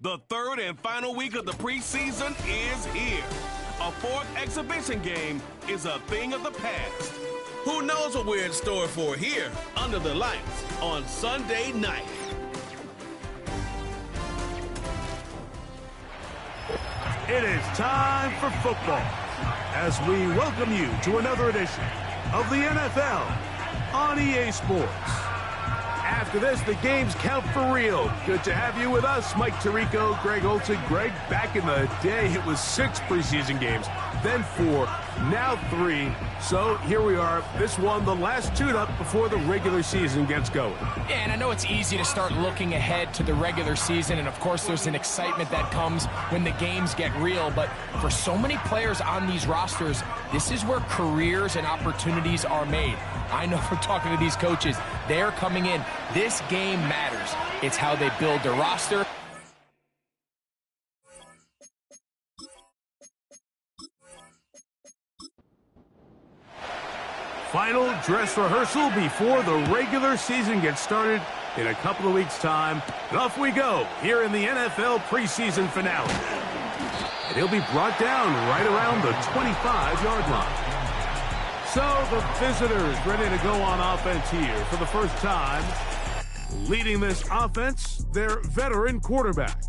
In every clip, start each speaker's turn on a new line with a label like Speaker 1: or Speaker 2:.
Speaker 1: The third and final week of the preseason is here. A fourth exhibition game is a thing of the past. Who knows what we're in store for here under the lights on Sunday night?
Speaker 2: It is time for football as we welcome you to another edition of the NFL on EA Sports. After this, the games count for real. Good to have you with us, Mike Tirico, Greg Olson. Greg, back in the day, it was 6 preseason games, then 4, now 3. So here we are. This one, the last tune-up before the regular season gets going.
Speaker 3: Yeah, and I know it's easy to start looking ahead to the regular season, and of course there's an excitement that comes when the games get real, but for so many players on these rosters, this is where careers and opportunities are made. I know from talking to these coaches, they're coming in. This game matters. It's how they build their roster.
Speaker 2: Final dress rehearsal before the regular season gets started in a couple of weeks' time. And off we go here in the NFL preseason finale. And he'll be brought down right around the 25-yard line. So the visitors ready to go on offense here for the first time. Leading this offense, their veteran quarterback.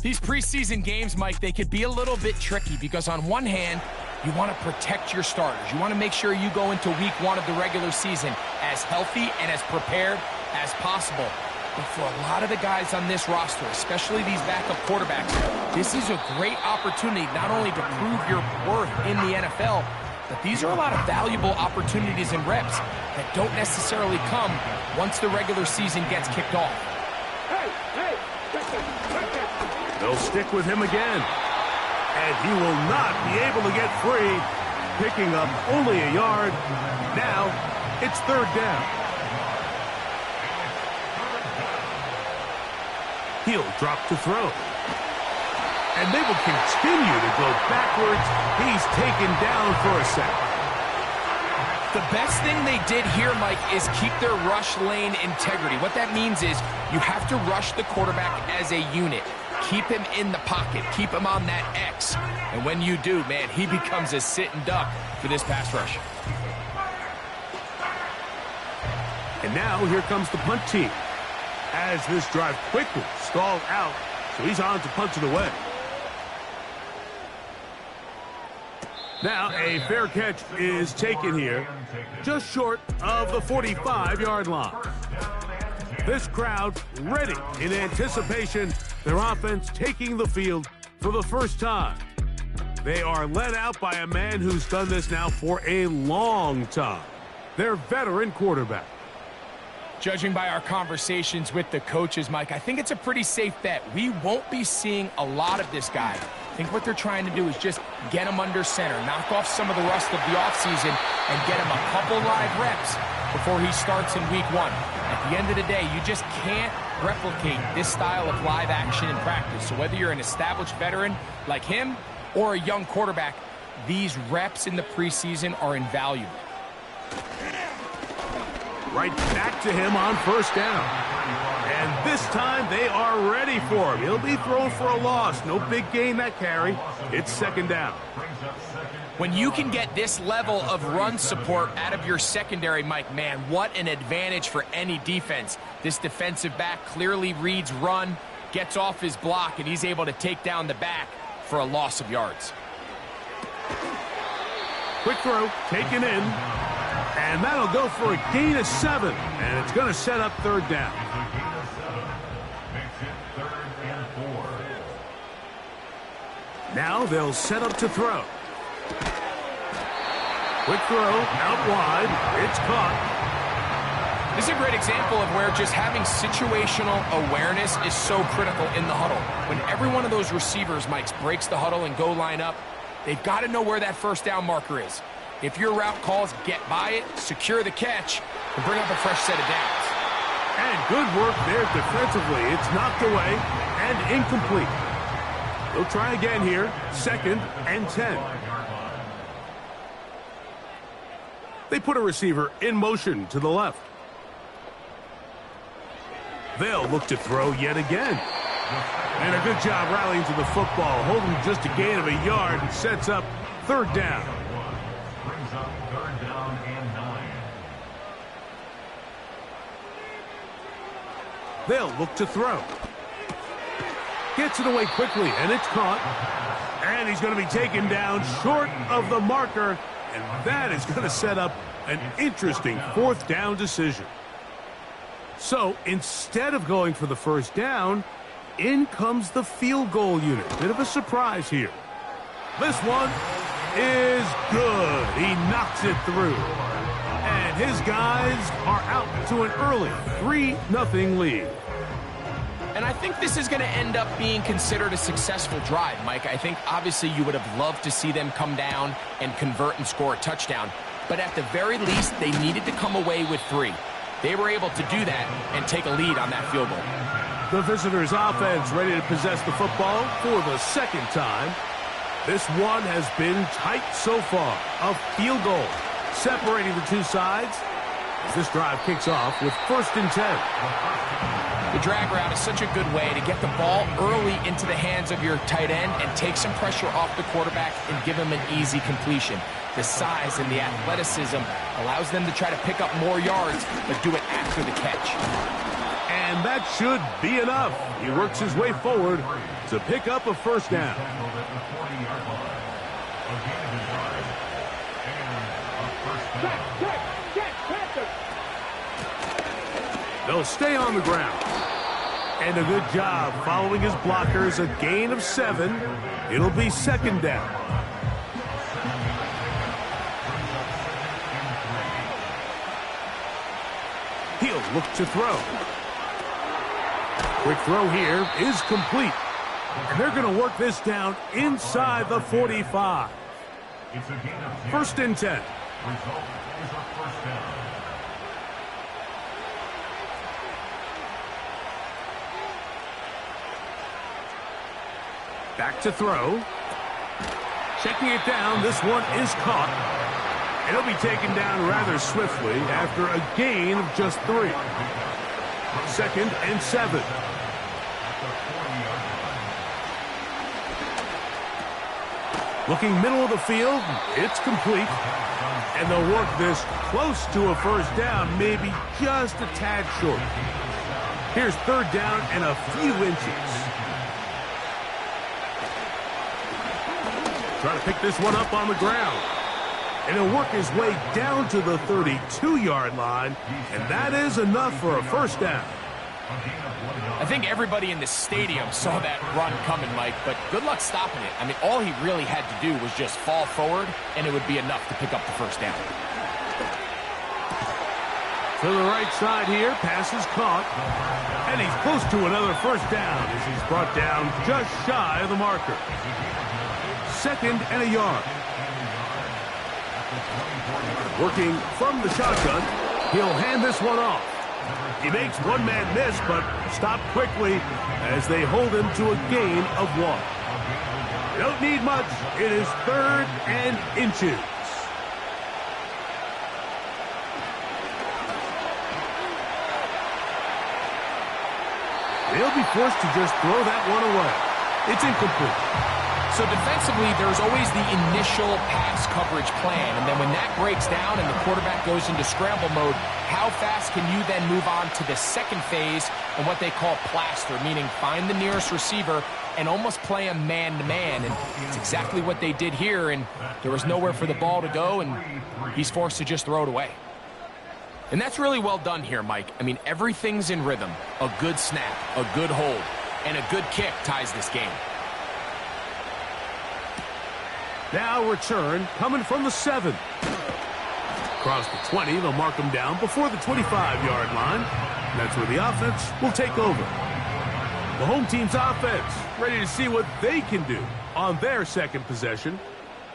Speaker 3: These preseason games, Mike, they could be a little bit tricky because on one hand, you want to protect your starters. You want to make sure you go into week 1 of the regular season as healthy and as prepared as possible. But for a lot of the guys on this roster, especially these backup quarterbacks, this is a great opportunity not only to prove your worth in the NFL, but these are a lot of valuable opportunities and reps that don't necessarily come once the regular season gets kicked off.
Speaker 2: They'll stick with him again. And he will not be able to get free, picking up only a yard. Now, it's third down. He'll drop to throw. And they will continue to go backwards. He's taken down for a sack.
Speaker 3: The best thing they did here, Mike, is keep their rush lane integrity. What that means is you have to rush the quarterback as a unit. Keep him in the pocket. Keep him on that X. And when you do, man, he becomes a sitting duck for this pass rush.
Speaker 2: And now here comes the punt team. As this drive quickly stalled out, so he's on to punt it away. Now a fair catch is taken here, just short of the 45-yard line. This crowd ready in anticipation, their offense taking the field for the first time. They are led out by a man who's done this now for a long time, their veteran quarterback.
Speaker 3: Judging by our conversations with the coaches, Mike, I think it's a pretty safe bet. We won't be seeing a lot of this guy. I think what they're trying to do is just get him under center, knock off some of the rust of the offseason, and get him a couple live reps before he starts in week 1. At the end of the day, you just can't replicate this style of live action in practice. So whether you're an established veteran like him or a young quarterback, these reps in the preseason are invaluable.
Speaker 2: Right back to him on first down. And this time they are ready for him. He'll be thrown for a loss. No big gain that carry. It's second down.
Speaker 3: When you can get this level of run support out of your secondary, Mike, man, what an advantage for any defense. This defensive back clearly reads run, gets off his block, and he's able to take down the back for a loss of yards.
Speaker 2: Quick throw, taken in, and that'll go for a gain of 7, and it's going to set up third down. Now they'll set up to throw. Quick throw, out wide, it's caught.
Speaker 3: This is a great example of where just having situational awareness is so critical in the huddle. When every one of those receivers, Mike, breaks the huddle and go line up, they've got to know where that first down marker is. If your route calls, get by it, secure the catch, and bring up a fresh set of downs.
Speaker 2: And good work there defensively. It's knocked away and incomplete. They'll try again here, 2nd and 10. They put a receiver in motion to the left. They'll look to throw yet again. And a good job rallying to the football, holding just a gain of a yard and sets up third down.
Speaker 4: Brings up third down and 9.
Speaker 2: They'll look to throw. Gets it away quickly, and it's caught. And he's going to be taken down short of the marker, and that is going to set up an interesting fourth down decision. So instead of going for the first down, in comes the field goal unit. Bit of a surprise here. This one is good. He knocks it through. And his guys are out to an early 3-0 lead.
Speaker 3: And I think this is going to end up being considered a successful drive, Mike. I think obviously you would have loved to see them come down and convert and score a touchdown. But at the very least, they needed to come away with 3. They were able to do that and take a lead on that field goal.
Speaker 2: The visitors' offense ready to possess the football for the second time. This one has been tight so far. A field goal separating the two sides as this drive kicks off with 1st and 10.
Speaker 3: The drag route is such a good way to get the ball early into the hands of your tight end and take some pressure off the quarterback and give him an easy completion. The size and the athleticism allows them to try to pick up more yards, but do it after the catch.
Speaker 2: And that should be enough. He works his way forward to pick up a first down. They'll stay on the ground. And a good job following his blockers. A gain of 7. It'll be 2nd down. He'll look to throw. Quick throw here is complete. And they're going to work this down inside the 45. 1st and 10. Back to throw. Checking it down. This one is caught. And he'll be taken down rather swiftly after a gain of just 3. 2nd and 7. Looking middle of the field, it's complete. And they'll work this close to a first down, maybe just a tad short. Here's 3rd down and a few inches. Trying to pick this one up on the ground. And he'll work his way down to the 32-yard line, and that is enough for a first down.
Speaker 3: I think everybody in the stadium saw that run coming, Mike, but good luck stopping it. I mean, all he really had to do was just fall forward, and it would be enough to pick up the first down.
Speaker 2: To the right side here, pass is caught, and he's close to another first down as he's brought down just shy of the marker. 2nd and a yard. Working from the shotgun, he'll hand this one off. He makes one man miss, but stopped quickly as they hold him to a gain of 1. They don't need much. It is 3rd and inches. They'll be forced to just throw that one away. It's incomplete.
Speaker 3: So defensively, there's always the initial pass coverage plan, and then when that breaks down and the quarterback goes into scramble mode, how fast can you then move on to the second phase and what they call plaster, meaning find the nearest receiver and almost play him man-to-man, and it's exactly what they did here, and there was nowhere for the ball to go, and he's forced to just throw it away. And that's really well done here, Mike. I mean, everything's in rhythm. A good snap, a good hold, and a good kick ties this game.
Speaker 2: Now return coming from the 7. Across the 20, they'll mark him down before the 25-yard line. That's where the offense will take over. The home team's offense ready to see what they can do on their second possession.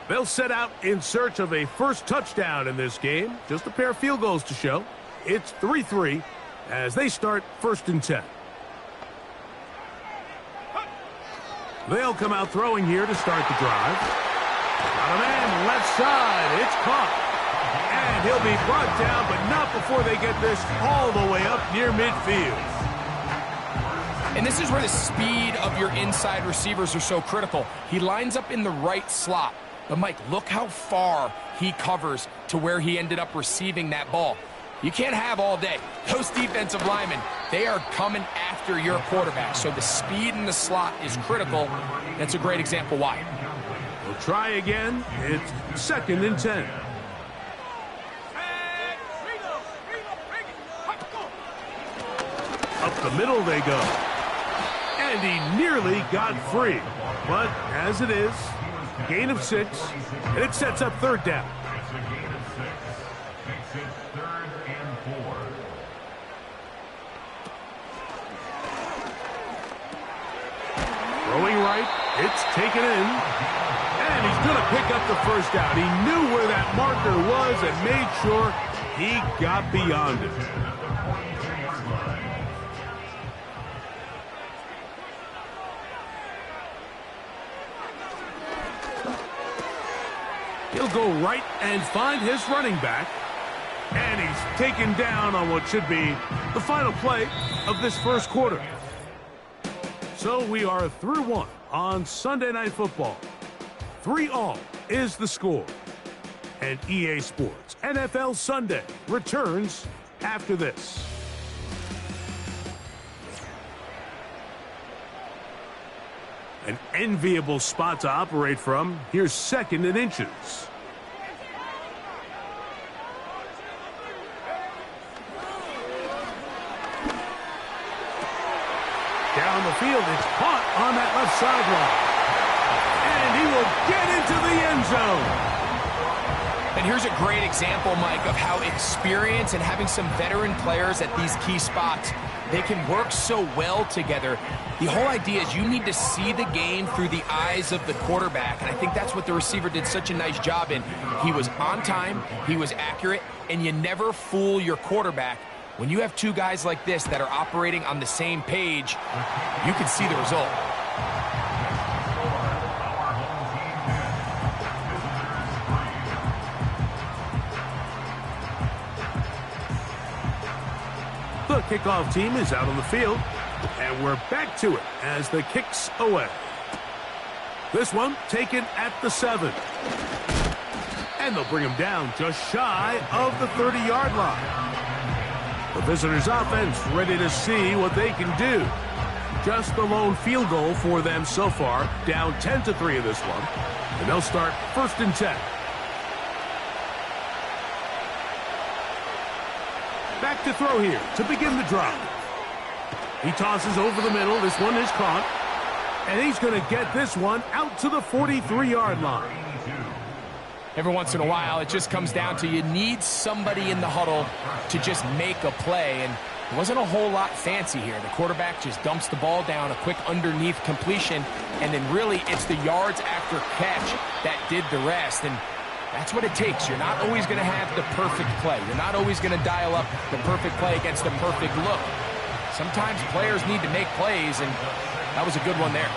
Speaker 2: They'll set out in search of a first touchdown in this game. Just a pair of field goals to show. It's 3-3 as they start 1st and 10. They'll come out throwing here to start the drive. Got a man left side. It's caught. And he'll be brought down, but not before they get this all the way up near midfield.
Speaker 3: And this is where the speed of your inside receivers are so critical. He lines up in the right slot. But, Mike, look how far he covers to where he ended up receiving that ball. You can't have all day. Those defensive linemen, they are coming after your quarterback. So the speed in the slot is critical. That's a great example why.
Speaker 2: We'll try again. It's 2nd and 10. Up the middle they go. And he nearly got free. But as it is, gain of 6, and it sets up 3rd down.
Speaker 4: It's a gain of 6. Makes it 3rd and 4.
Speaker 2: Throwing right, it's taken in. And he's going to pick up the 1st down. He knew where that marker was and made sure he got beyond it. He'll go right and find his running back. And he's taken down on what should be the final play of this 1st quarter. So we are through 1 on Sunday Night Football. 3-all is the score. And EA Sports NFL Sunday returns after this. An enviable spot to operate from. Here's 2nd and inches. Down the field, it's caught on that left sideline. And he will get into the end zone.
Speaker 3: And here's a great example, Mike, of how experience and having some veteran players at these key spots, they can work so well together. The whole idea is you need to see the game through the eyes of the quarterback, and I think that's what the receiver did such a nice job in. He was on time, he was accurate, and you never fool your quarterback. When you have 2 guys like this that are operating on the same page, you can see the result.
Speaker 2: The kickoff team is out on the field, and we're back to it as the kick's away. This one taken at the 7. And they'll bring him down just shy of the 30-yard line. The visitors' offense ready to see what they can do. Just the lone field goal for them so far, down 10-3 in this one. And they'll start 1st and 10. Back to throw here to begin the drive. He tosses over the middle. This one is caught. And he's going to get this one out to the 43-yard line.
Speaker 3: Every once in a while, it just comes down to you need somebody in the huddle to just make a play. And it wasn't a whole lot fancy here. The quarterback just dumps the ball down, a quick underneath completion, and then really it's the yards after catch that did the rest. And that's what it takes. You're not always going to have the perfect play. You're not always going to dial up the perfect play against the perfect look. Sometimes players need to make plays, and that was a good one there.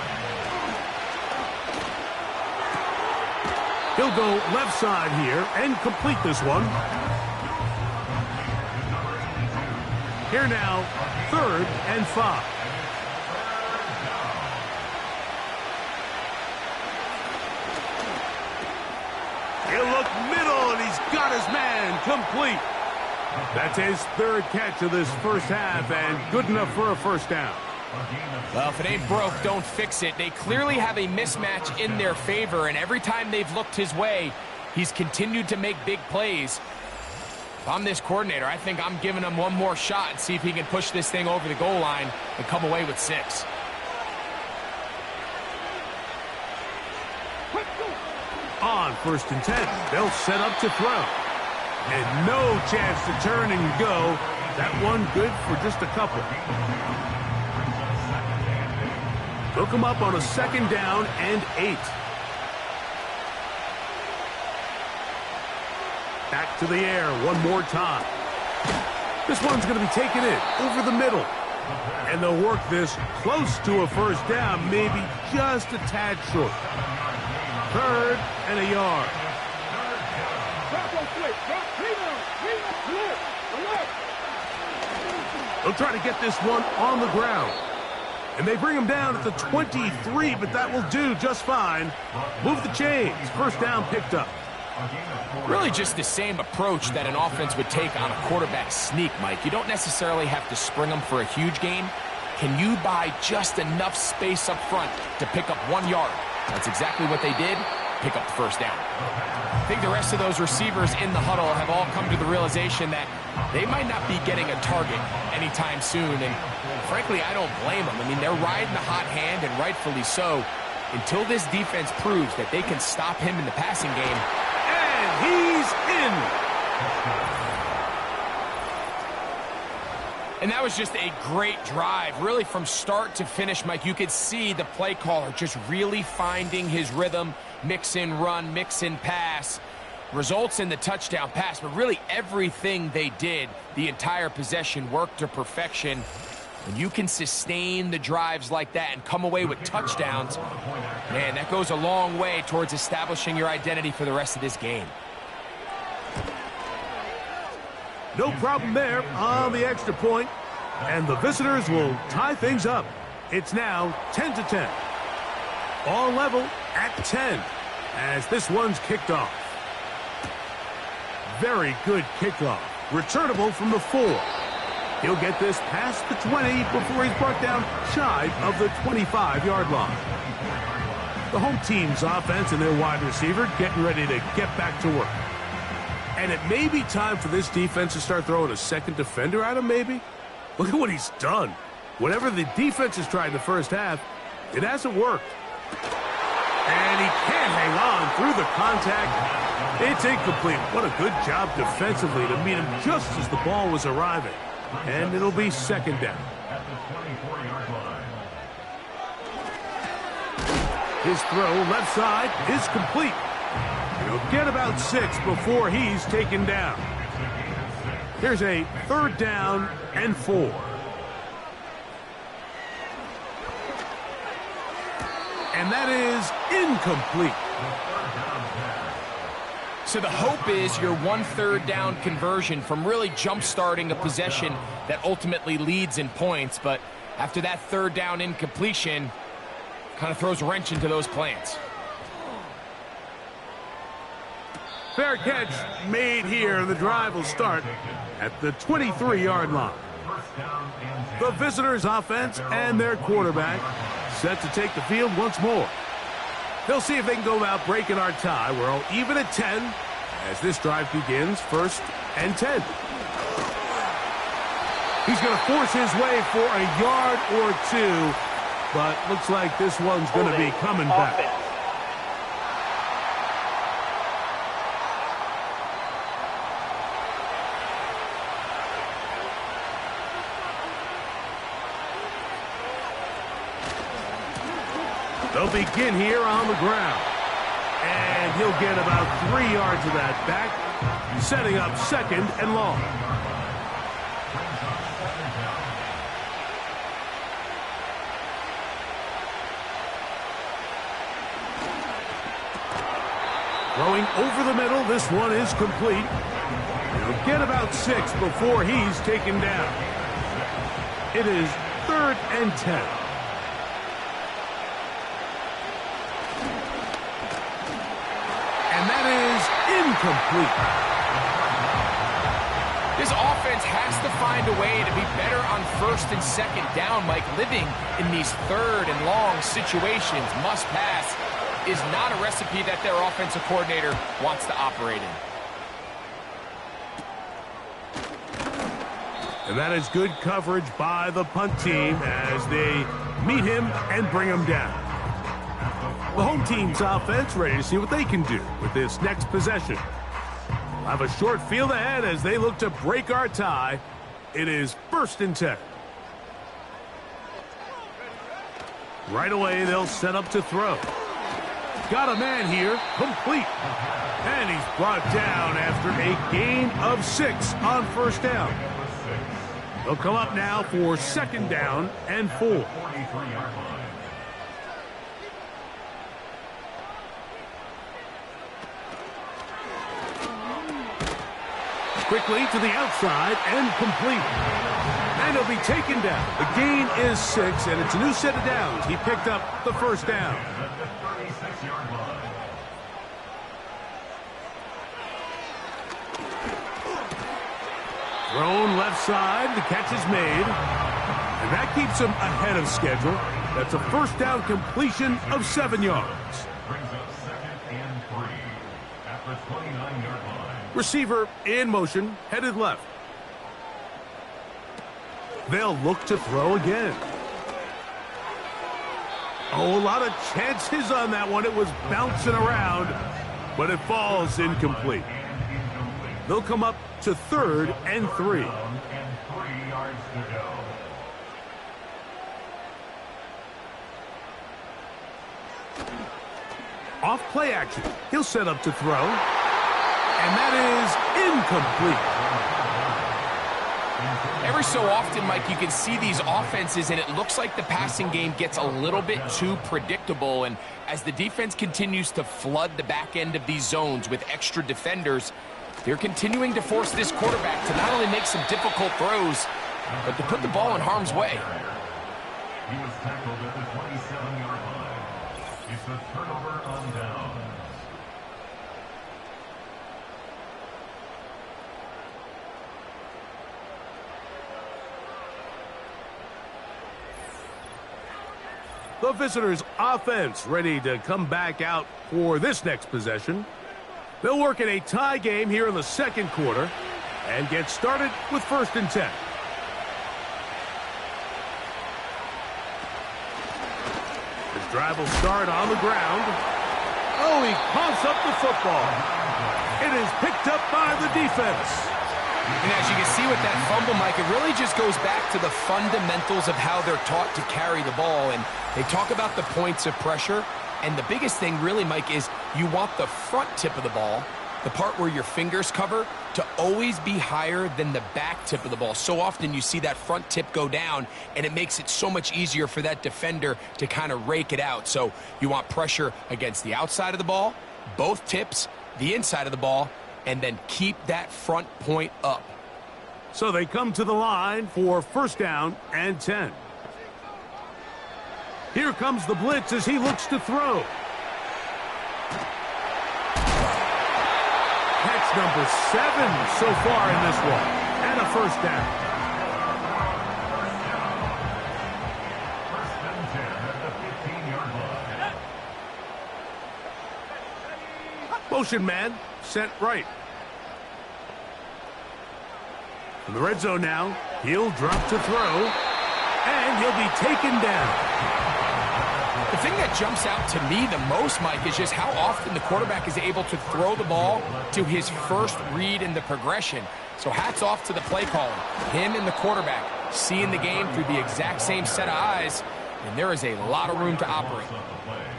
Speaker 2: He'll go left side here and complete this one. Here now, 3rd and 5. He'll look middle, and he's got his man complete. That's his 3rd catch of this 1st half, and good enough for a 1st down.
Speaker 3: Well, if it ain't broke, don't fix it. They clearly have a mismatch in their favor, and every time they've looked his way, he's continued to make big plays. If I'm this coordinator, I think I'm giving him one more shot and see if he can push this thing over the goal line and come away with 6.
Speaker 2: On 1st and 10, they'll set up to throw. And no chance to turn and go. That one good for just a couple. They'll come up on a 2nd down and 8. Back to the air one more time. This one's going to be taken in over the middle. And they'll work this close to a 1st down, maybe just a tad short. 3rd and a yard. They'll try to get this one on the ground. And they bring him down at the 23, but that will do just fine. Move the chains. First down picked up.
Speaker 3: Really just the same approach that an offense would take on a quarterback sneak, Mike. You don't necessarily have to spring them for a huge gain. Can you buy just enough space up front to pick up 1 yard? That's exactly what they did. Pick up the first down. I think the rest of those receivers in the huddle have all come to the realization that they might not be getting a target anytime soon. And frankly, I don't blame them. I mean, they're riding the hot hand, and rightfully so, until this defense proves that they can stop him in the passing game.
Speaker 2: And he's in.
Speaker 3: And that was just a great drive, really from start to finish, Mike. You could see the play caller just really finding his rhythm, mix in run, mix in pass, results in the touchdown pass. But really everything they did, the entire possession, worked to perfection. When you can sustain the drives like that and come away with touchdowns, man, that goes a long way towards establishing your identity for the rest of this game.
Speaker 2: No problem there on the extra point, and the visitors will tie things up. It's now 10-10. All level at 10 as this one's kicked off. Very good kickoff. Returnable from the 4. He'll get this past the 20 before he's brought down shy of the 25-yard line. The home team's offense and their wide receiver getting ready to get back to work. And it may be time for this defense to start throwing a second defender at him, maybe. Look at what he's done. Whatever the defense has tried in the first half, it hasn't worked. And he can't hang on through the contact. It's incomplete. What a good job defensively to meet him just as the ball was arriving. And it'll be second down.
Speaker 4: At the 24-yard line.
Speaker 2: His throw left side is complete. He'll get about 6 before he's taken down. Here's a 3rd down and 4. And that is incomplete.
Speaker 3: So the hope is your 1/3 down conversion from really jump-starting a possession that ultimately leads in points. But after that 3rd down incompletion, kind of throws a wrench into those plans.
Speaker 2: Fair catch made here. The drive will start at the 23-yard line. The visitors' offense and their quarterback set to take the field once more. They'll see if they can go about breaking our tie. We're all even at 10 as this drive begins. 1st and 10. He's going to force his way for a yard or 2, but looks like this one's going to be coming back. They'll begin here on the ground. And he'll get about 3 yards of that back, setting up 2nd and long. Throwing over the middle, this one is complete. He'll get about 6 before he's taken down. It is 3rd and 10. And that is incomplete.
Speaker 3: This offense has to find a way to be better on 1st and 2nd down, Mike. Living in these 3rd and long situations, must pass, is not a recipe that their offensive coordinator wants to operate in.
Speaker 2: And that is good coverage by the punt team as they meet him and bring him down. The home team's offense ready to see what they can do with this next possession. We'll have a short field ahead as they look to break our tie. It is 1st and 10. Right away, they'll set up to throw. Got a man here, complete. And he's brought down after a gain of 6 on 1st down. They'll come up now for 2nd down and 4. quickly to the outside and complete. And he'll be taken down. The gain is 6, and it's a new set of downs. He picked up the first down. Thrown left side. The catch is made. And that keeps him ahead of schedule. That's a first down completion of 7 yards.
Speaker 4: Brings up 2nd and 3 at the 29-yard line.
Speaker 2: Receiver in motion, headed left. They'll look to throw again. Oh, a lot of chances on that one. It was bouncing around, but it falls incomplete. They'll come up to 3rd and 3.
Speaker 4: And 3 yards to go.
Speaker 2: Off play action. He'll set up to throw. And that is incomplete.
Speaker 3: Every so often, Mike, you can see these offenses, and it looks like the passing game gets a little bit too predictable. And as the defense continues to flood the back end of these zones with extra defenders, they're continuing to force this quarterback to not only make some difficult throws, but to put the ball in harm's way.
Speaker 4: He was tackled at the 27-yard line. It's a turnover on downs.
Speaker 2: The visitors' offense ready to come back out for this next possession. They'll work in a tie game here in the second quarter and get started with 1st and 10. His drive will start on the ground. Oh, he coughs up the football. It is picked up by the defense.
Speaker 3: And as you can see with that fumble, Mike, it really just goes back to the fundamentals of how they're taught to carry the ball. And they talk about the points of pressure. And the biggest thing really, Mike, is you want the front tip of the ball, the part where your fingers cover, to always be higher than the back tip of the ball. So often you see that front tip go down, and it makes it so much easier for that defender to kind of rake it out. So you want pressure against the outside of the ball, both tips, the inside of the ball, and then keep that front point up.
Speaker 2: So they come to the line for 1st down and 10. Here comes the blitz as he looks to throw. Catch number 7 so far in this one. And a 1st down.
Speaker 4: 1st and 10 at the 15-yard line.
Speaker 2: Motion man sent right. In the red zone now, he'll drop to throw, and he'll be taken down.
Speaker 3: The thing that jumps out to me the most, Mike, is just how often the quarterback is able to throw the ball to his first read in the progression. So hats off to the play caller. Him and the quarterback seeing the game through the exact same set of eyes, and there is a lot of room to operate.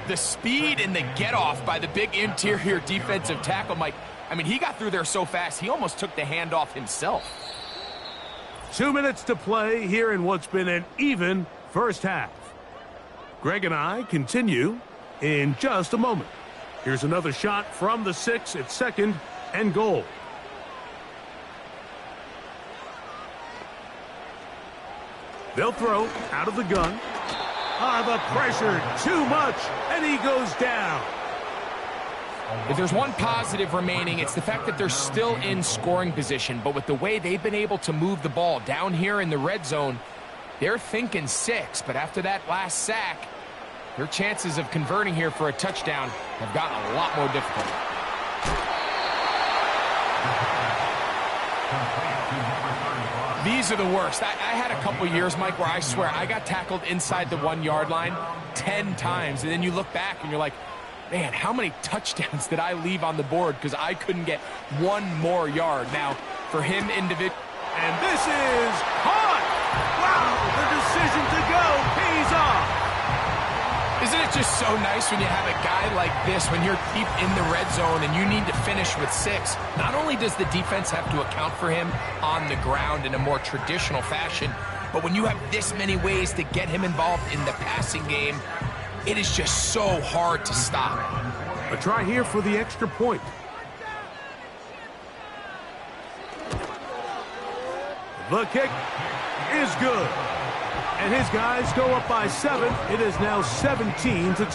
Speaker 3: The speed and the get-off by the big interior defensive tackle, Mike, I mean, he got through there so fast, he almost took the handoff himself.
Speaker 2: 2 minutes to play here in what's been an even first half. Greg and I continue in just a moment. Here's another shot from the 6 at 2nd and goal. They'll throw out of the gun. The pressure, too much, and he goes down.
Speaker 3: If there's one positive remaining, it's the fact that they're still in scoring position. But with the way they've been able to move the ball down here in the red zone, they're thinking 6. But after that last sack, their chances of converting here for a touchdown have gotten a lot more difficult. These are the worst. I had a couple years, Mike, where I swear I got tackled inside the 1-yard line 10 times. And then you look back and you're like, man, how many touchdowns did I leave on the board because I couldn't get one more yard? Now, for him individually.
Speaker 2: And this is caught. Wow, the decision to go pays off.
Speaker 3: Isn't it just so nice when you have a guy like this, when you're deep in the red zone and you need to finish with 6? Not only does the defense have to account for him on the ground in a more traditional fashion, but when you have this many ways to get him involved in the passing game, it is just so hard to stop.
Speaker 2: A try here for the extra point. The kick is good. And his guys go up by 7. It is now 17-10.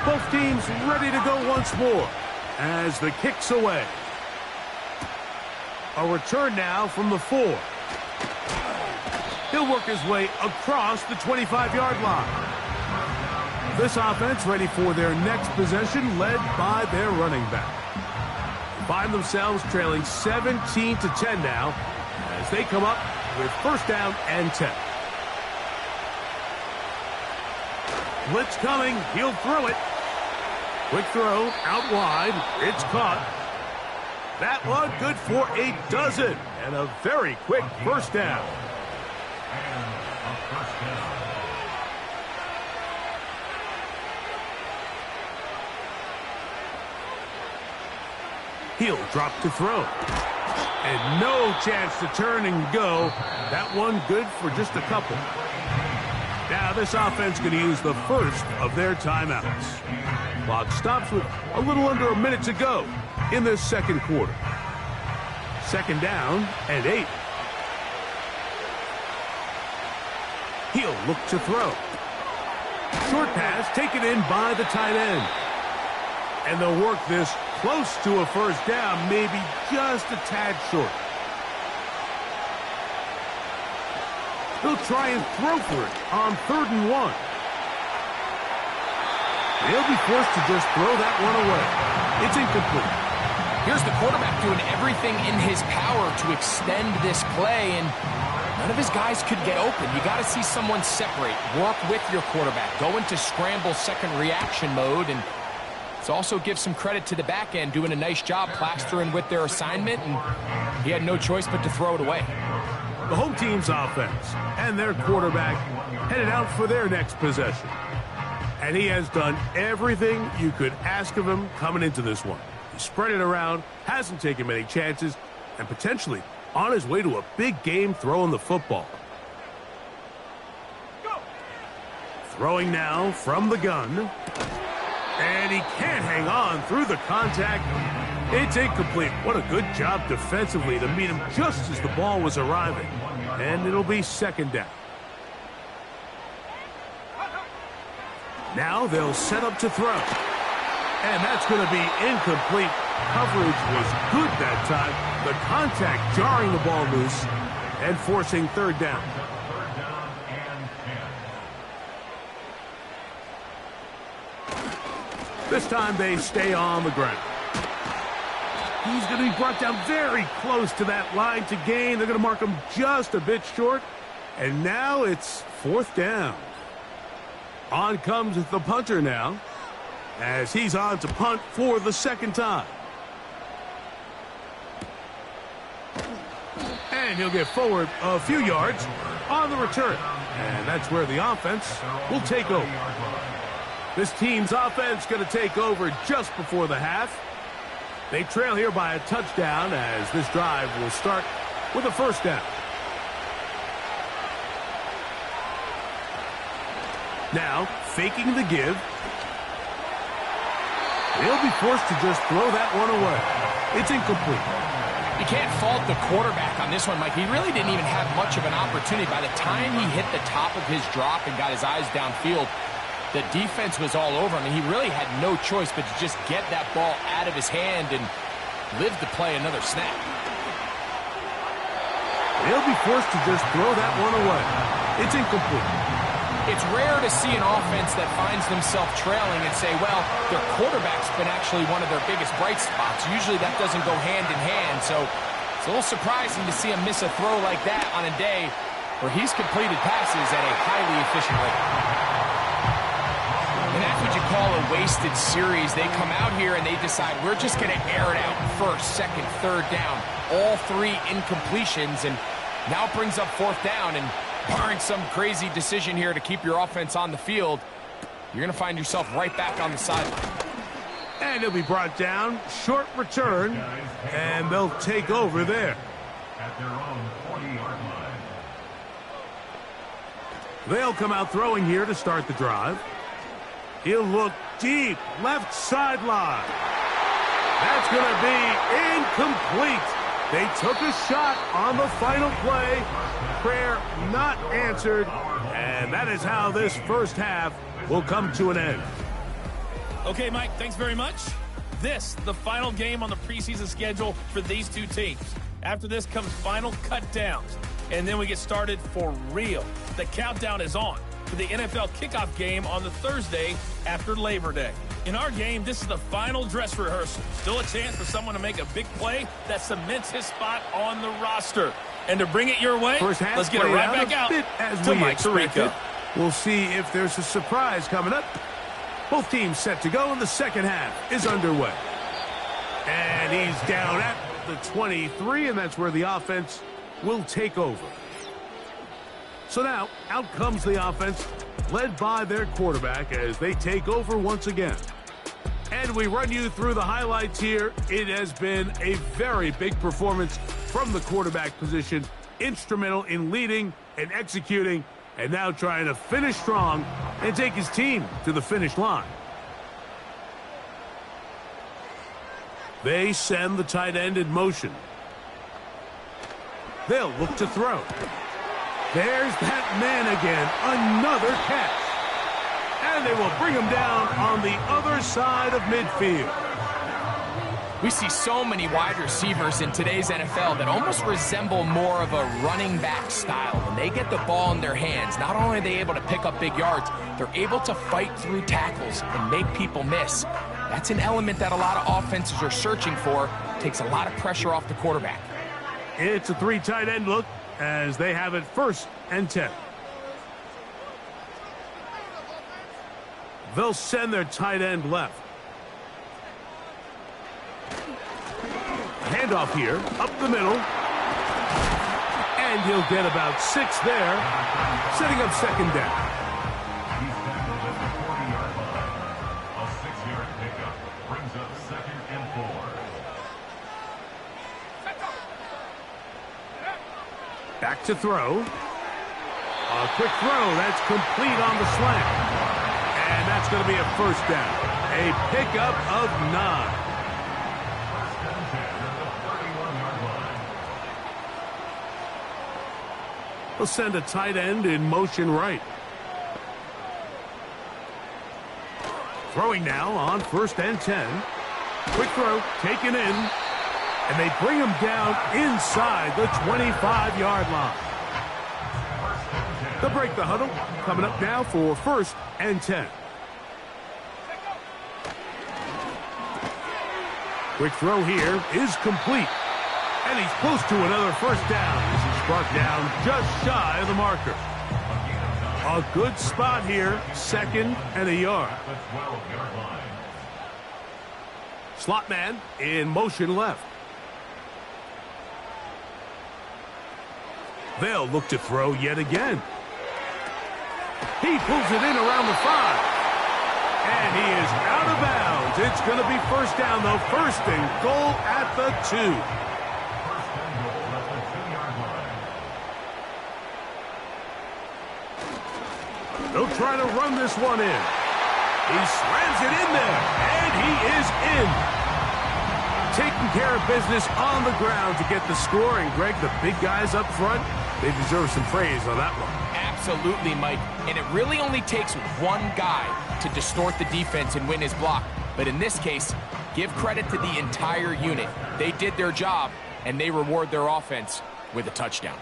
Speaker 2: Both teams ready to go once more as the kick's away. A return now from the 4. He'll work his way across the 25-yard line. This offense ready for their next possession, led by their running back. Find themselves trailing 17-10 now as they come up with first down and 10. Blitz coming. He'll throw it. Quick throw out wide. It's caught. That one good for a dozen. And a very quick first down.
Speaker 4: And a first down.
Speaker 2: He'll drop to throw. And no chance to turn and go. That one good for just a couple. Now this offense going to use the first of their timeouts. Clock stops with a little under a minute to go in this second quarter. Second down and 8. He'll look to throw. Short pass taken in by the tight end. And they'll work this close to a first down, maybe just a tad short. They'll try and throw for it on 3rd and 1. They'll be forced to just throw that one away. It's incomplete.
Speaker 3: Here's the quarterback doing everything in his power to extend this play, and none of his guys could get open. You got to see someone separate, work with your quarterback, go into scramble second reaction mode, and it also gives some credit to the back end doing a nice job plastering with their assignment, and he had no choice but to throw it away.
Speaker 2: The home team's offense and their quarterback headed out for their next possession. And he has done everything you could ask of him coming into this one. He spread it around, hasn't taken many chances, and potentially on his way to a big game throwing the football. Throwing now from the gun. And he can't hang on through the contact. It's incomplete. What a good job defensively to meet him just as the ball was arriving. And it'll be second down. Now they'll set up to throw. And that's going to be incomplete. Coverage was good that time. The contact jarring the ball loose and forcing third down.
Speaker 4: Third down and 10.
Speaker 2: This time they stay on the ground. He's going to be brought down very close to that line to gain. They're going to mark him just a bit short. And now it's fourth down. On comes the punter now, as he's on to punt for the second time. And he'll get forward a few yards on the return. And that's where the offense will take over. This team's offense going to take over just before the half. They trail here by a touchdown as this drive will start with a first down. Now, faking the give. He'll be forced to just throw that one away. It's incomplete.
Speaker 3: You can't fault the quarterback on this one, Mike. He really didn't even have much of an opportunity. By the time he hit the top of his drop and got his eyes downfield, the defense was all over him, and he really had no choice but to just get that ball out of his hand and live to play another snap.
Speaker 2: He'll be forced to just throw that one away. It's incomplete.
Speaker 3: It's rare to see an offense that finds themselves trailing and say, well, their quarterback's been actually one of their biggest bright spots. Usually that doesn't go hand in hand, so it's a little surprising to see him miss a throw like that on a day where he's completed passes at a highly efficient rate. And that's what you call a wasted series. They come out here and they decide, we're just going to air it out first, second, third down. All three incompletions, and now brings up fourth down, and barring some crazy decision here to keep your offense on the field, you're going to find yourself right back on the sideline.
Speaker 2: And he'll be brought down. Short return, and they'll take over there.
Speaker 4: At their own 40-yard line.
Speaker 2: They'll come out throwing here to start the drive. He'll look deep, left sideline. That's going to be incomplete. They took a shot on the final play. Prayer not answered. And that is how this first half will come to an end.
Speaker 5: Okay, Mike, thanks very much. This, the final game on the preseason schedule for these two teams. After this comes final cut downs, and then we get started for real. The countdown is on for the NFL kickoff game on the Thursday after Labor Day. In our game, this is the final dress rehearsal. Still a chance for someone to make a big play that cements his spot on the roster. And to bring it your way, let's get it right back out to Mike Tirico.
Speaker 2: We'll see if there's a surprise coming up. Both teams set to go, and the second half is underway. And he's down at the 23, and that's where the offense will take over. So now, out comes the offense, led by their quarterback as they take over once again. And we run you through the highlights here. It has been a very big performance from the quarterback position, instrumental in leading and executing, and now trying to finish strong and take his team to the finish line. They send the tight end in motion. They'll look to throw. There's that man again, another catch. And they will bring him down on the other side of midfield.
Speaker 3: We see so many wide receivers in today's NFL that almost resemble more of a running back style. When they get the ball in their hands, not only are they able to pick up big yards, they're able to fight through tackles and make people miss. That's an element that a lot of offenses are searching for. Takes a lot of pressure off the quarterback.
Speaker 2: It's a three tight end look as they have it 1st and 10. They'll send their tight end left. Handoff here, up the middle. And he'll get about 6 there, setting up second down.
Speaker 4: He's tackled at the 40-yard line. A 6-yard pickup brings up 2nd and 4.
Speaker 2: Back to throw. A quick throw, that's complete on the slant. And that's going to be a first down. A pickup of 9. They'll send a tight end in motion right. Throwing now on 1st and 10. Quick throw, taken in. And they bring him down inside the 25-yard line. They'll break the huddle. Coming up now for 1st and 10. Quick throw here is complete. And he's close to another first down. This is brought down just shy of the marker. A good spot here, 2nd and a yard. Slot man in motion left. They'll look to throw yet again. He pulls it in around the 5. And he is out of bounds. It's going to be first down, though. 1st and goal at the 2. They'll try to run this one in. He slams it in there, and he is in. Taking care of business on the ground to get the score. And, Greg, the big guys up front, they deserve some praise on that one.
Speaker 3: Absolutely, Mike. And it really only takes one guy to distort the defense and win his block. But in this case, give credit to the entire unit. They did their job, and they reward their offense with a touchdown.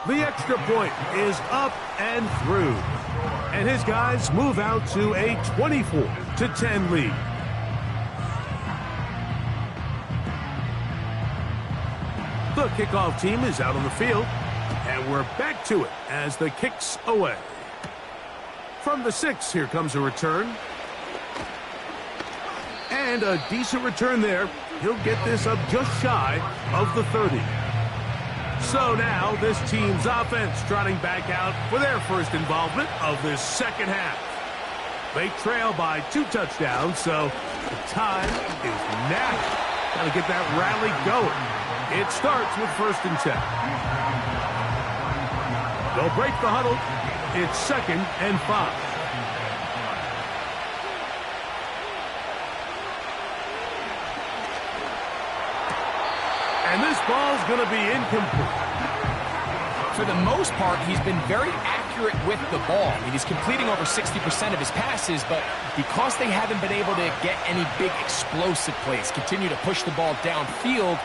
Speaker 2: The extra point is up and through. And his guys move out to a 24-10 lead. The kickoff team is out on the field. And we're back to it as the kick's away. From the 6, here comes a return. And a decent return there. He'll get this up just shy of the 30. So now this team's offense trotting back out for their first involvement of this second half. They trail by 2 touchdowns, so the time is now. Got to get that rally going. It starts with 1st and 10. They'll break the huddle. It's 2nd and 5. ball's going to be incomplete.
Speaker 3: For the most part, he's been very accurate with the ball. I mean, he's completing over 60% of his passes, but because they haven't been able to get any big explosive plays, continue to push the ball downfield,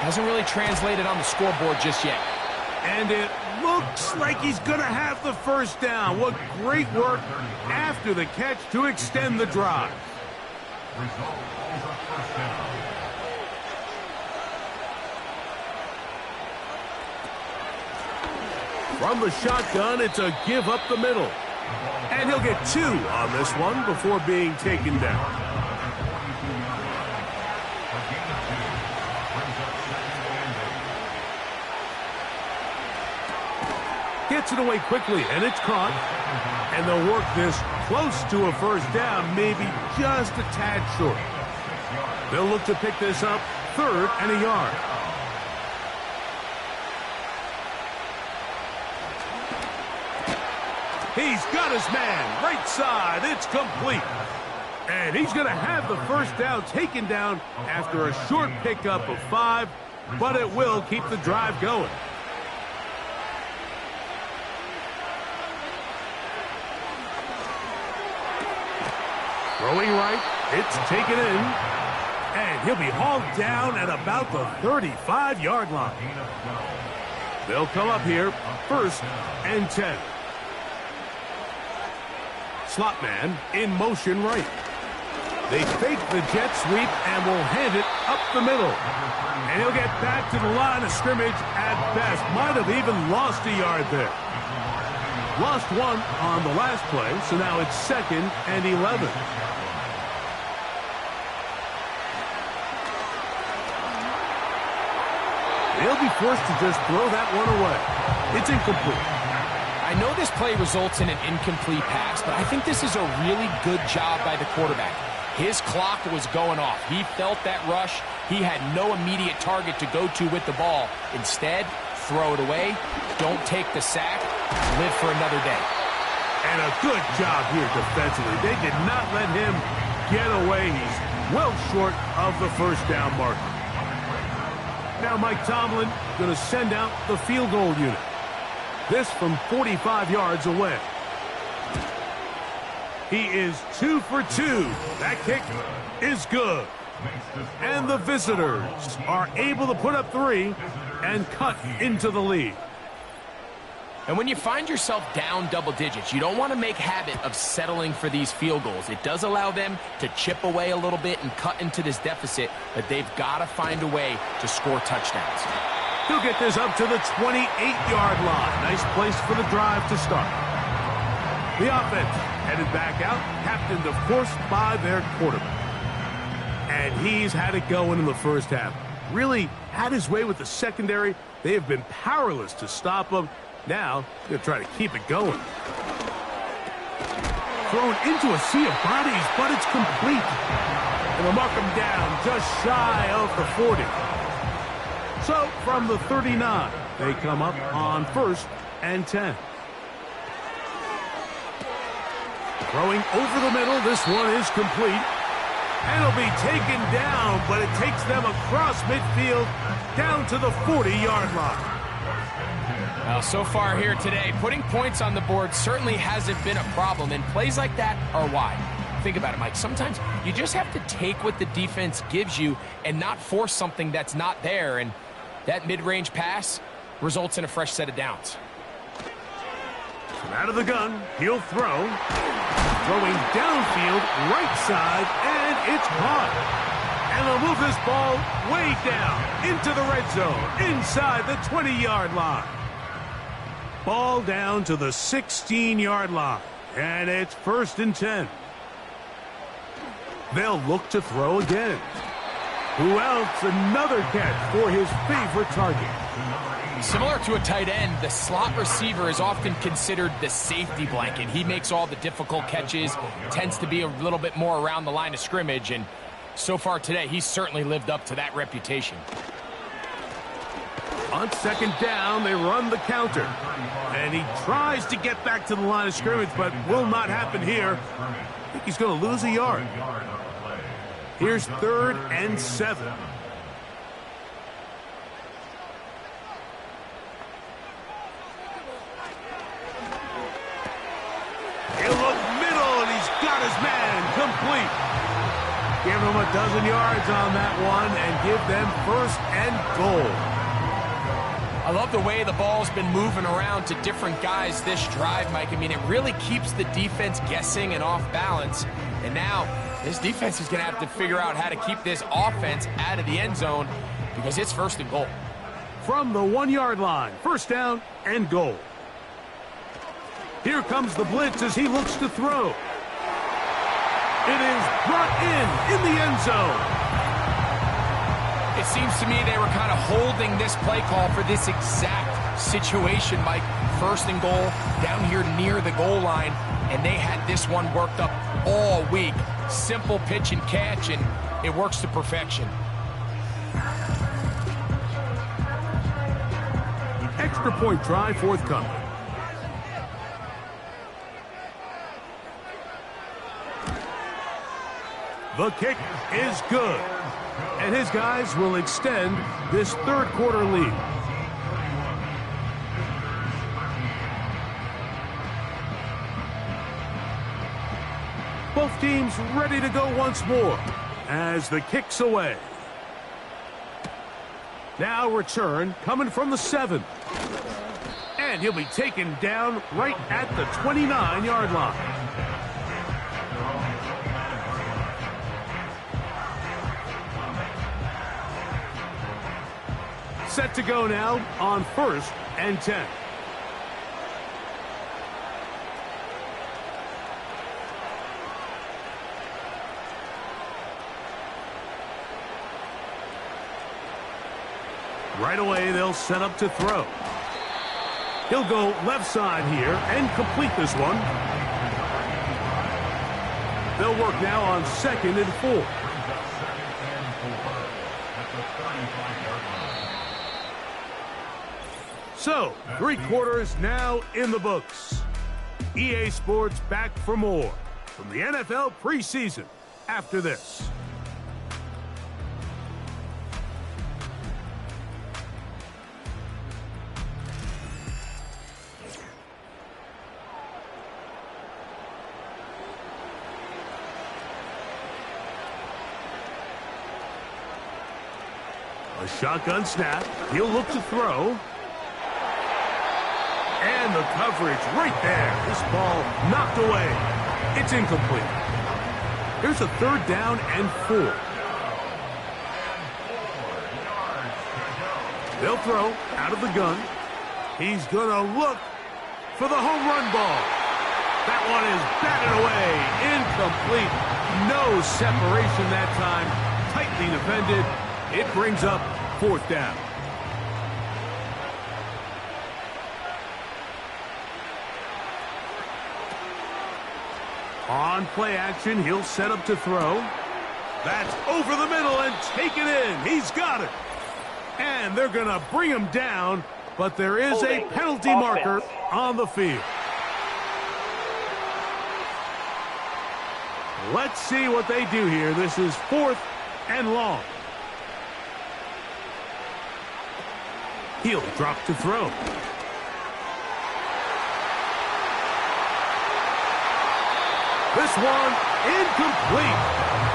Speaker 3: hasn't really translated on the scoreboard just yet.
Speaker 2: And it looks like he's going to have the first down. What great work after the catch to extend the drive.
Speaker 4: Result is a first down.
Speaker 2: From the shotgun, it's a give up the middle. And he'll get 2 on this one before being taken down. Gets it away quickly, and it's caught. And they'll work this close to a first down, maybe just a tad short. They'll look to pick this up 3rd and a yard. He's got his man, right side, it's complete. And he's going to have the first down taken down after a short pickup of 5, but it will keep the drive going. Throwing right, it's taken in, and he'll be hauled down at about the 35-yard line. They'll come up here, 1st and 10. Slot man in motion right. They fake the jet sweep and will hand it up the middle. And he'll get back to the line of scrimmage at best. Might have even lost a yard there. Lost 1 on the last play, so now it's 2nd and 11. They'll be forced to just throw that one away. It's incomplete.
Speaker 3: I know this play results in an incomplete pass, but I think this is a really good job by the quarterback. His clock was going off. He felt that rush. He had no immediate target to go to with the ball. Instead, throw it away. Don't take the sack. Live for another day.
Speaker 2: And a good job here defensively. They did not let him get away. He's well short of the first down marker. Now Mike Tomlin going to send out the field goal unit. This from 45 yards away. He is 2 for 2. That kick is good. And the visitors are able to put up 3 and cut into the lead.
Speaker 3: And when you find yourself down double digits, you don't want to make habit of settling for these field goals. It does allow them to chip away a little bit and cut into this deficit, but they've got to find a way to score touchdowns.
Speaker 2: He'll get this up to the 28-yard line. Nice place for the drive to start. The offense headed back out, captained, of course, by their quarterback. And he's had it going in the first half. Really had his way with the secondary. They have been powerless to stop him. Now, they're trying to keep it going. Thrown into a sea of bodies, but it's complete. And they'll mark him down just shy of the 40. So, from the 39, they come up on 1st and 10. Throwing over the middle, this one is complete. And it'll be taken down, but it takes them across midfield down to the 40-yard line.
Speaker 3: Well, so far here today, putting points on the board certainly hasn't been a problem, and plays like that are why. Think about it, Mike. Sometimes you just have to take what the defense gives you and not force something that's not there, and that mid-range pass results in a fresh set of downs.
Speaker 2: From out of the gun, he'll throw. Throwing downfield, right side, and it's caught. And they'll move this ball way down into the red zone, inside the 20-yard line. Ball down to the 16-yard line, and it's 1st and 10. They'll look to throw again. Who else? Another catch for his favorite target.
Speaker 3: Similar to a tight end, the slot receiver is often considered the safety blanket. He makes all the difficult catches, tends to be a little bit more around the line of scrimmage, and so far today, he's certainly lived up to that reputation.
Speaker 2: On 2nd down, they run the counter. And he tries to get back to the line of scrimmage, but will not happen here. I think he's going to lose a yard. Here's 3rd and 7. incomplete. Give them a dozen yards on that one and give them 1st and goal.
Speaker 3: I love the way the ball's been moving around to different guys this drive, Mike. I mean, it really keeps the defense guessing and off balance. And now this defense is going to have to figure out how to keep this offense out of the end zone because it's 1st and goal.
Speaker 2: From the 1-yard line, 1st down and goal. Here comes the blitz as he looks to throw. It is brought in the end zone.
Speaker 3: It seems to me they were kind of holding this play call for this exact situation, Mike. 1st and goal down here near the goal line, and they had this one worked up all week. Simple pitch and catch, and it works to perfection.
Speaker 2: Extra point try forthcoming. The kick is good. And his guys will extend this 3rd quarter lead. Both teams ready to go once more as the kick's away. Now return coming from the 7. And he'll be taken down right at the 29-yard line. Set to go now on 1st and 10. Right away, they'll set up to throw. He'll go left side here and complete this one. They'll work now on 2nd and 4. So, 3 quarters now in the books. EA Sports back for more from the NFL preseason after this. A shotgun snap. He'll look to throw. And the coverage right there. This ball knocked away. It's incomplete. Here's a 3rd down and 4. They'll throw out of the gun. He's going to look for the home run ball. That one is batted away. Incomplete. No separation that time. Tightly defended. It brings up 4th down. On play action, he'll set up to throw. That's over the middle and take it in. He's got it. And they're going to bring him down, but there is a penalty marker on the field. Let's see what they do here. This is 4th and long. He'll drop to throw. This one incomplete.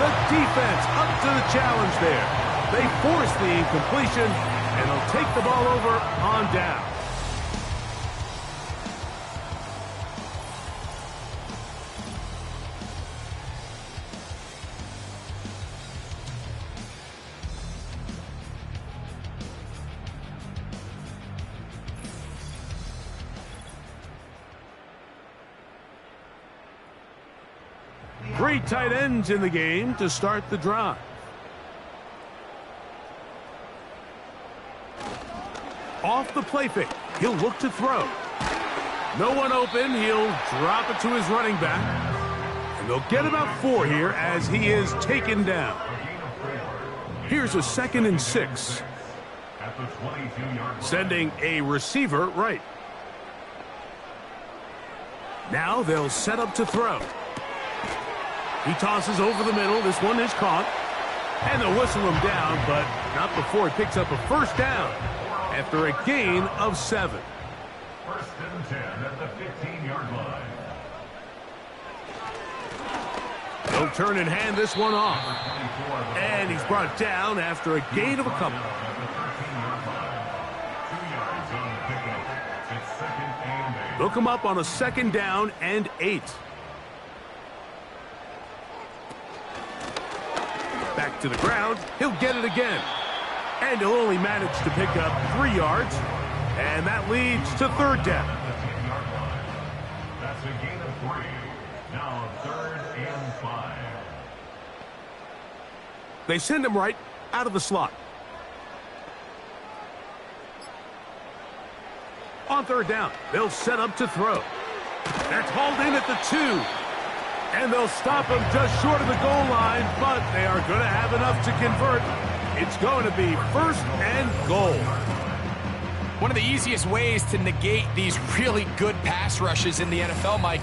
Speaker 2: The defense up to the challenge there. They force the incompletion, and they'll take the ball over on down. Three tight ends in the game to start the drive. Off the play fake. He'll look to throw. No one open. He'll drop it to his running back. And they'll get about 4 here as he is taken down. Here's a 2nd and 6. Sending a receiver right. Now they'll set up to throw. He tosses over the middle. This one is caught. And they'll whistle him down, but not before he picks up a 1st down after a gain of 7.
Speaker 4: 1st and 10 at the 15-yard line.
Speaker 2: He'll turn and hand this one off. And he's brought down after a gain of a couple. They'll come up on a 2nd down and 8. Back to the ground. He'll get it again. And he'll only manage to pick up 3 yards. And that leads to 3rd down.
Speaker 4: That's a gain of 3. Now 3rd and 5.
Speaker 2: They send him right out of the slot. On 3rd down, they'll set up to throw. That's hauled in at the 2. And they'll stop him just short of the goal line, but they are going to have enough to convert. It's going to be 1st and goal.
Speaker 3: One of the easiest ways to negate these really good pass rushes in the NFL, Mike,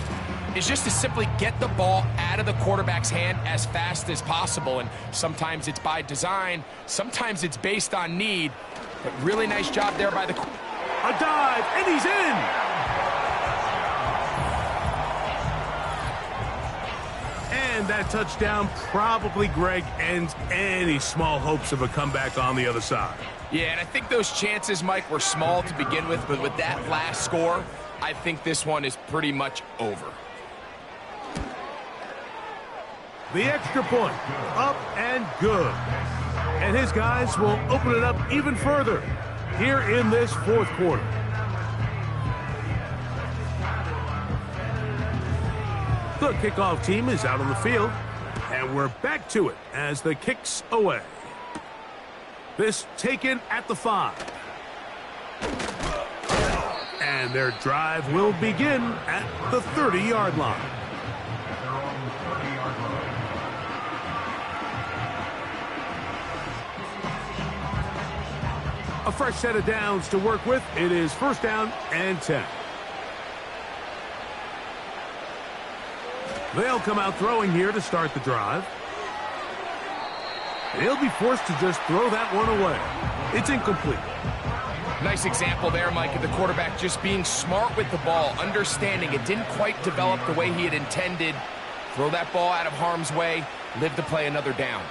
Speaker 3: is just to simply get the ball out of the quarterback's hand as fast as possible. And sometimes it's by design, sometimes it's based on need. But really nice job there by the...
Speaker 2: A dive, and he's in! And that touchdown probably, Greg, ends any small hopes of a comeback on the other side.
Speaker 3: Yeah, and I think those chances, Mike, were small to begin with, but with that last score, I think this one is pretty much over.
Speaker 2: The extra point, up and good. And his guys will open it up even further here in this 4th quarter. The kickoff team is out on the field, and we're back to it as the kick's away. This taken at the 5. And their drive will begin at the 30-yard line. A fresh set of downs to work with. It is 1st down and 10. They'll come out throwing here to start the drive. They'll be forced to just throw that one away. It's incomplete.
Speaker 3: Nice example there, Mike, of the quarterback just being smart with the ball, understanding it didn't quite develop the way he had intended. Throw that ball out of harm's way, live to play another down.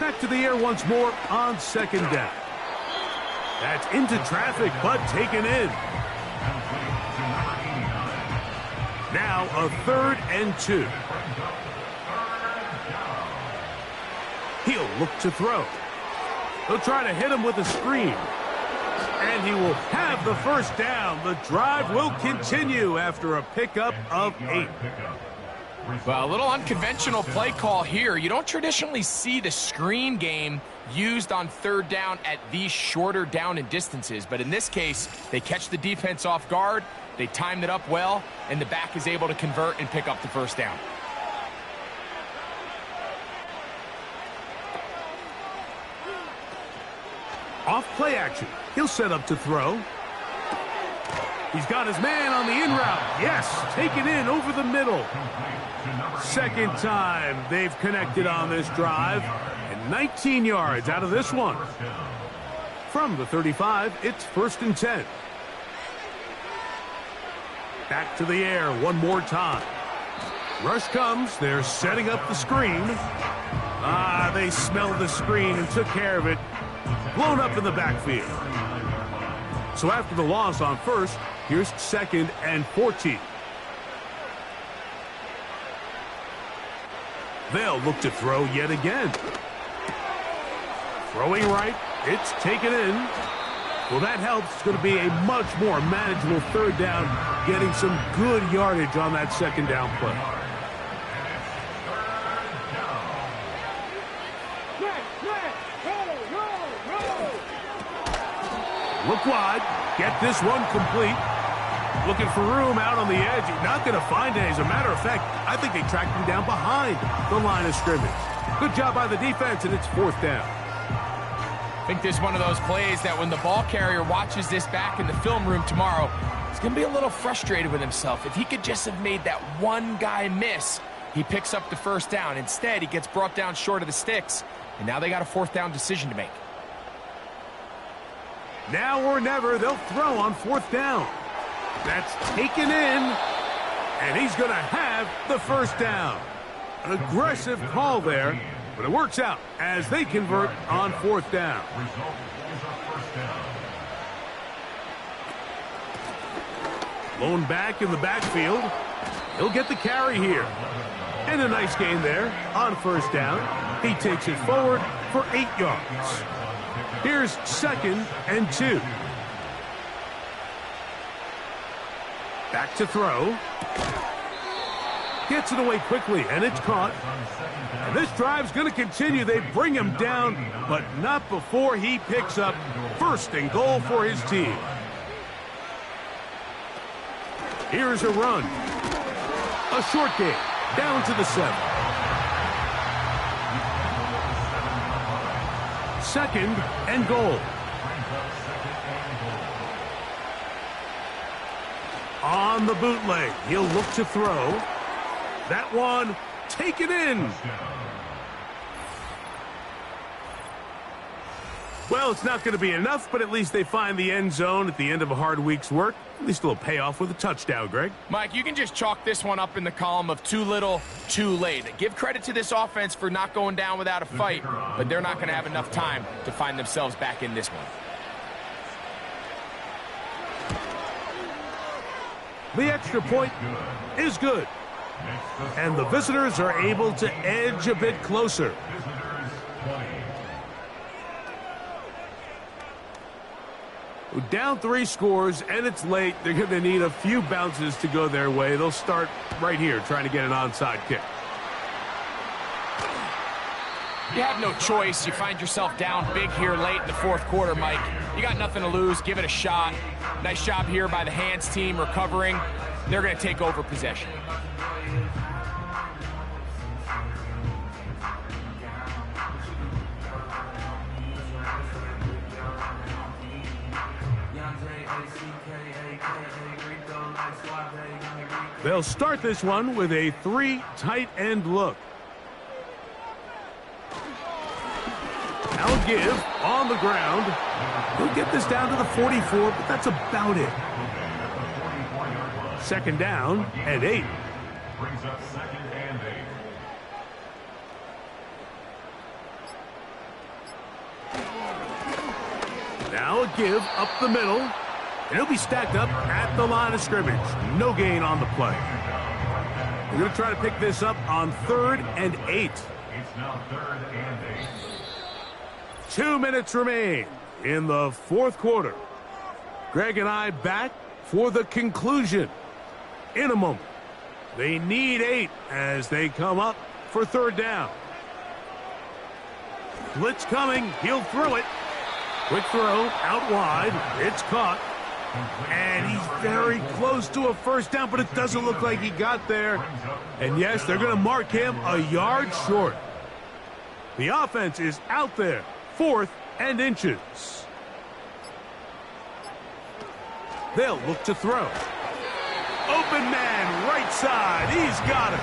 Speaker 2: Back to the air once more on 2nd down. That's into traffic, but taken in. Now a 3rd and 2. He'll look to throw. He'll try to hit him with a screen. And he will have the 1st down. The drive will continue after a pickup of 8.
Speaker 3: Well, a little unconventional play call here. You don't traditionally see the screen game used on 3rd down at these shorter down and distances. But in this case, they catch the defense off guard, they timed it up well, and the back is able to convert and pick up the 1st down.
Speaker 2: Off play action. He'll set up to throw. He's got his man on the in route. Yes, taken in over the middle. 2nd time they've connected on this drive. And 19 yards out of this one. From the 35, it's 1st and 10. Back to the air one more time. Rush comes. They're setting up the screen. They smelled the screen and took care of it. Blown up in the backfield. So after the loss on 1st, here's 2nd and 14. They'll look to throw yet again. Throwing right. It's taken in. Well, that helps. It's going to be a much more manageable 3rd down, getting some good yardage on that 2nd down play. Look wide. Get this one complete. Looking for room out on the edge. Not going to find it. As a matter of fact, I think they tracked him down behind the line of scrimmage. Good job by the defense, and it's 4th down.
Speaker 3: I think this is one of those plays that when the ball carrier watches this back in the film room tomorrow, he's going to be a little frustrated with himself. If he could just have made that one guy miss, he picks up the 1st down. Instead, he gets brought down short of the sticks, and now they got a 4th down decision to make.
Speaker 2: Now or never, they'll throw on 4th down. That's taken in, and he's going to have the 1st down. An aggressive call there, but it works out as they convert on 4th down.
Speaker 4: Result is a first down.
Speaker 2: Lone back in the backfield. He'll get the carry here. And a nice gain there on 1st down. He takes it forward for 8 yards. Here's 2nd and 2. Back to throw. Gets it away quickly, and it's caught. And this drive's going to continue. They bring him down, but not before he picks up 1st and goal for his team. Here's a run. A short gain, down to the 7. 2nd and goal. On the bootleg, he'll look to throw. That one, take it in. Well, it's not going to be enough, but at least they find the end zone at the end of a hard week's work. At least it'll pay off with a touchdown, Greg.
Speaker 3: Mike, you can just chalk this one up in the column of too little, too late. Give credit to this offense for not going down without a fight, but they're not going to have enough time to find themselves back in this one.
Speaker 2: The extra point is good. And the visitors are able to edge a bit closer. Down 3 scores, and it's late. They're going to need a few bounces to go their way. They'll start right here trying to get an onside kick.
Speaker 3: You have no choice. You find yourself down big here late in the 4th quarter, Mike. You got nothing to lose. Give it a shot. Nice job here by the hands team recovering. They're going to take over possession.
Speaker 2: They'll start this one with a 3 tight end look. Now give on the ground. He'll get this down to the 44, but that's about it. 2nd down and 8.
Speaker 4: Brings up 2nd and 8.
Speaker 2: Now a give up the middle. And he'll be stacked up at the line of scrimmage. No gain on the play. We're going to try to pick this up on 3rd and 8.
Speaker 4: It's now 3rd and 8.
Speaker 2: 2 minutes remain in the 4th quarter. Greg and I back for the conclusion in a moment. They need 8 as they come up for 3rd down. Blitz coming. He'll throw it. Quick throw out wide. It's caught. And he's very close to a 1st down, but it doesn't look like he got there. And yes, they're going to mark him a yard short. The offense is out there, 4th and inches. They'll look to throw. Open man, right side. He's got it.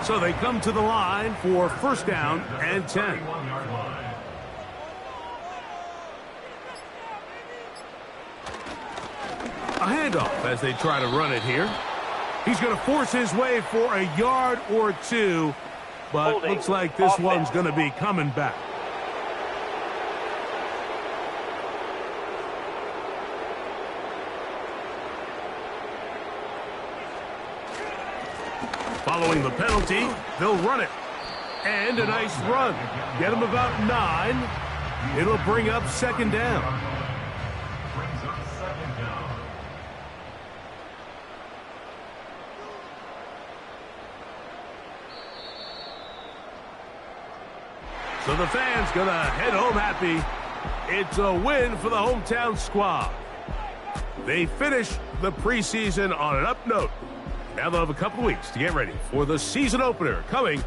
Speaker 2: So they come to the line for 1st down and 10. A handoff as they try to run it here. He's going to force his way for a yard or 2, but looks like this one's going to be coming back. Following the penalty, they'll run it. And a nice run. Get him about 9. It'll bring up 2nd down. So the fans gonna head home happy. It's a win for the hometown squad. They finish the preseason on an up note. Now they'll have a couple weeks to get ready for the season opener coming